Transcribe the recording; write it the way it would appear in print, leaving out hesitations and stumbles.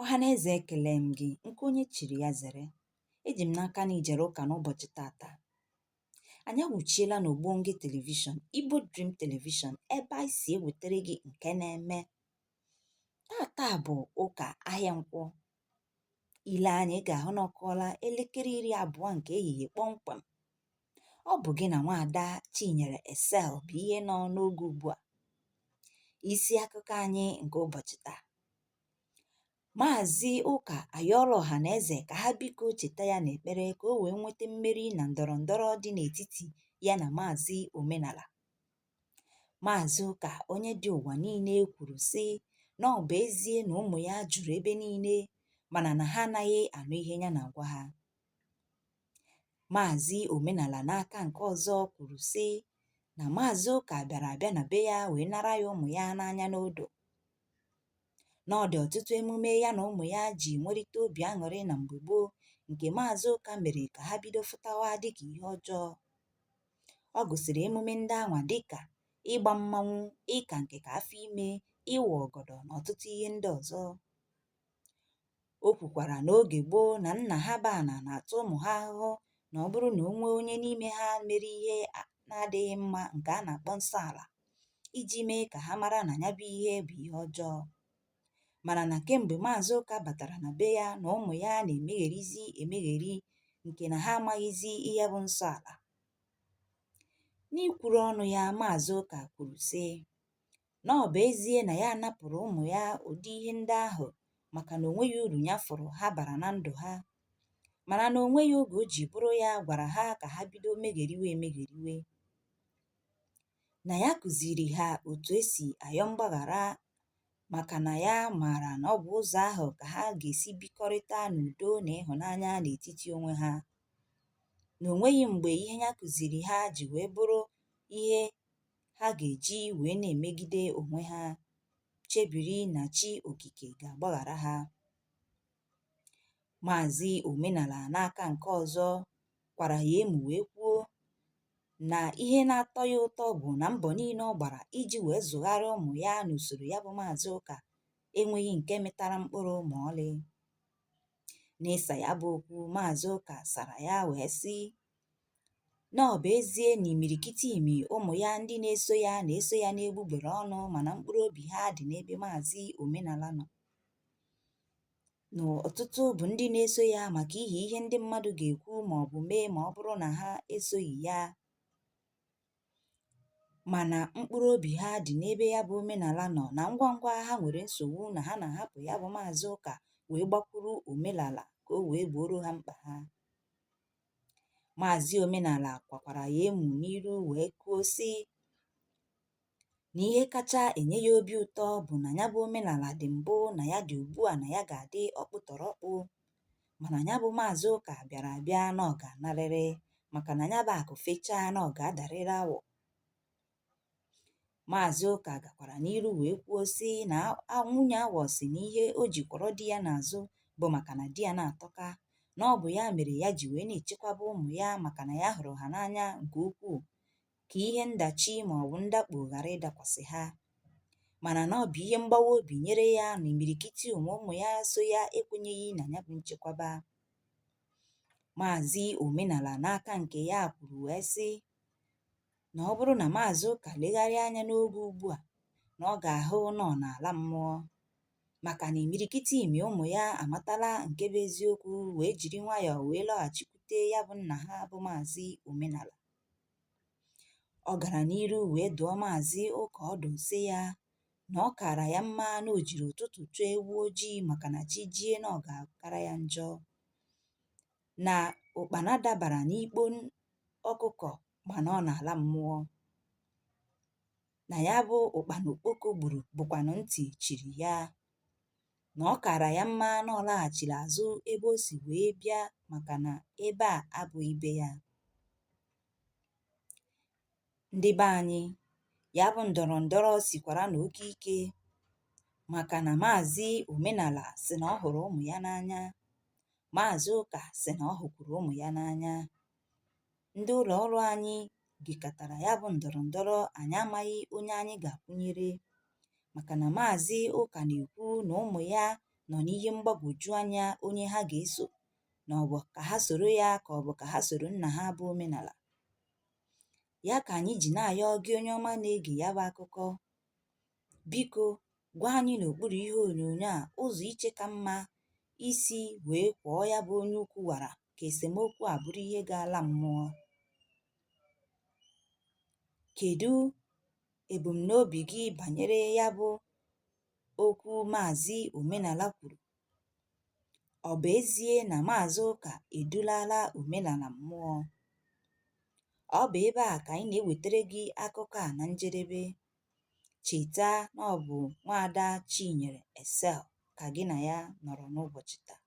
Ọhaneze ekele m gị, nke onye chiri ya zere. Eji m n'aka na ijere ụka n'ụbọchị tata. Anyị awụchiela n'Ogbonge telivishọn, Igbo Dream Television, ebe anyị si ewetara gị nke na-eme. Tata bụ ụka ahịa nkwọ. Ile anya ị ga-ahụ na ọkọọla elekere 12 nke ehihie kpọmkwem. Ọ bụ gị na nwaada Chinyere Esel bụ ihe nọ n'oge ugbu a. Isi akụkọ anyị nke ụbọchị taa: Maazị Ụka ayọọla ọhaneze ka ha biko cheta ya n'ekpere ka o wee nweta mmeri na ndọrọndọrọ dị n'etiti ya na Maazị Omenala. Maazị Ụka, onye dị ụwa niile, kwuru sị na ọ bụ ezie na ụmụ ya juru ebe niile, mana na ha anaghị anụ ihe ya na-agwa ha. Maazị Omenala n'aka nke ọzọ kwuru sị na Maazị Ụka bịara abịa na be ya wee nara ya ụmụ ya n'anya n'odo. Na ọ dị ọtụtụ emume ya na ụmụ ya ji nwerịta obi aṅụrị na mgbe gboo, nke Maazị Ụka mere ka ha bido fụtawa dịka ihe ọjọọ. Ọ gụsịrị emume ndị anwa dịka ịgba mmanwụ, ịka nke ka afọ ime, ịwa ọgọdọ na ọtụtụ ihe ndị ọzọ. O kwukwara n'oge gboo na nna ha bana na-atụ ụmụ ha ahụhụ na ọ bụrụ na o nwee onye n'ime ha mere ihe na-adịghị mma nke a na-akpọ nsọ ala, iji mee ka ha mara na ya bụ ihe bụ ihe ọjọọ. Mana na kemgbe Maazị Ụka batara na be ya, na ụmụ ya na-emegherizi emegheri, nke na ha amaghịzi ihe bụ nsọ ala. N'ikwuru ọnụ ya, Maazị Ụka kwuru sị na ọ bụ ezie na ya anapụrụ ụmụ ya ụdị ihe ndị ahụ maka na onweghị uru ya fụrụ ha bara na ndụ ha, mana na onweghị oge o ji bụrụ ya gwara ha ka ha bido megheriwe emegheriwe. Na ya kụziri ha otu esi ayọ mgbaghara, maka na ya maara na ọ bụ ụzọ ahụ ka ha ga-esi bikọrịta n'udo na ịhụnanya n'etiti onwe ha. Na onweghị mgbe ihe ya kụziri ha ji wee bụrụ ihe ha ga-eji wee na-emegide onwe ha, chebiri na Chi Okike ga-agbaghara ha. Maazị Omenala n'aka nke ọzọ kwara ya emu wee kwuo na ihe na-atọ ya ụtọ bụ na mbọ niile ọ gbara iji wee zụgharịa ụmụ ya n'usoro ya bụ Maazị Ụka enweghị nke mịtara mkpụrụ ma ọlị. N'ịsa ya bụ okwu, Maazị Ụka sara ya wee sị na ọ bụ ezie na imirikiti imi ụmụ ya ndị na-eso ya n'egbugbere ọnụ, mana mkpụrụ obi ha dị n'ebe Maazị Omenala nọ. N'ọtụtụ bụ ndị na-eso ya maka ihe ndị mmadụ ga-ekwu ma ọ bụ mee ma ọ bụrụ na ha esoghị ya, mana mkpụrụ obi ha dị n'ebe ya bụ Omenala nọ, na ngwa ngwa ha nwere nsogbu na ha na-ahapụ ya bụ Maazị Ụka wee gbakwuru Omenala ka o wee gboro ha mkpa ha. Maazị Omenala kwakwara ya emu n'iru wee kwuo sị na ihe kacha enye ya obi ụtọ bụ na ya bụ Omenala dị mbụ na ya dị ugbu a na ya ga-adị ọkpụtọrọkpụ, mana ya bụ Maazị Ụka bịara abịa na ọ ga-anarịrị, maka na ya bụ akụ fechaa na ọ ga-adarịrị awọ. Maazị Ụka gakwara n'iru wee kwuo sị na nwunye awọ si na ihe o ji kwọrọ di ya n'azụ bụ maka na di ya na-atọka, na ọ bụ ya mere ya ji wee na-echekwaba ụmụ ya, maka na ya hụrụ ha n'anya nke ukwuu, ka ihe ndachi ma ọ bụ ndakpo ghara ịdakwasị ha, mana na ọ bụ ihe mgbawa obi nyere ya na imirikiti ụmụ ya so ya ekwenyeghị na ya bụ nchekwaba. Maazị Omenala n'aka nke ya kwuru wee sị na ọ bụrụ na Maazị Ụka legharịa anya n'oge ugbu a, na ọ ga-ahụ na ọ na-ala mmụọ, maka na imirikiti imi ụmụ ya amatala nke bụ eziokwu wee jiri nwayọọ wee lọghachikwute ya bụ nna ha bụ Maazị Omenala. Ọ gara n'iru wee dụọ Maazị Ụka ọdụ sị ya na ọ kaara ya mma na o jiri ụtụtụ chụọ ewu ojii, maka na chi jie na ọ ga-akara ya njọ, na ụkpana dabara n'ikpo ọkụkọ mana ọ na-ala mmụọ, na ya bụ ụkpana okpoko gburu bụkwanụ ntị chiri ya, na ọ kaara ya mma na ọ laghachiri azụ ebe o si wee bịa, maka na ebe a abụghị be ya. Ndị be anyị, ya bụ ndọrọndọrọ sikwara n'oke ike, maka na Maazị Omenala sị na ọ hụrụ ụmụ ya n'anya, Maazị Ụka sị na ọ hụkwuru ụmụ ya n'anya. Ndị ụlọ ọrụ anyị gịkọtara ya bụ ndọrọndọrọ, anyị amaghị onye anyị ga-akwụnyere, maka na Maazị Ụka na-ekwu na ụmụ ya nọ n'ihe mgbagwoju anya onye ha ga-eso, na ọ bụ ka ha soro ya ka ọ bụ ka ha soro nna ha bụ omenala. Ya ka anyị ji na-ayọ gị onye ọma na-ege ya bụ akụkọ, biko gwa anyị n'okpuru ihe onyonyo a ụzọ iche ka mma isi wee kwọọ ya bụ onye ukwu wara ka esemokwu a bụrụ ihe ga-ala mmụọ. Kedu ebumnobi gị banyere ya bụ okwu Maazị Omenala kwuru? Ọ bụ ezie na Maazị Ụka edulala omenala mmụọ? Ọ bụ ebe a ka anyị na-ewetara gị akụkọ a na njedebe. Cheta na ọ bụ Nwaada Chinyere Excel ka gị na ya nọrọ n'ụbọchị taa.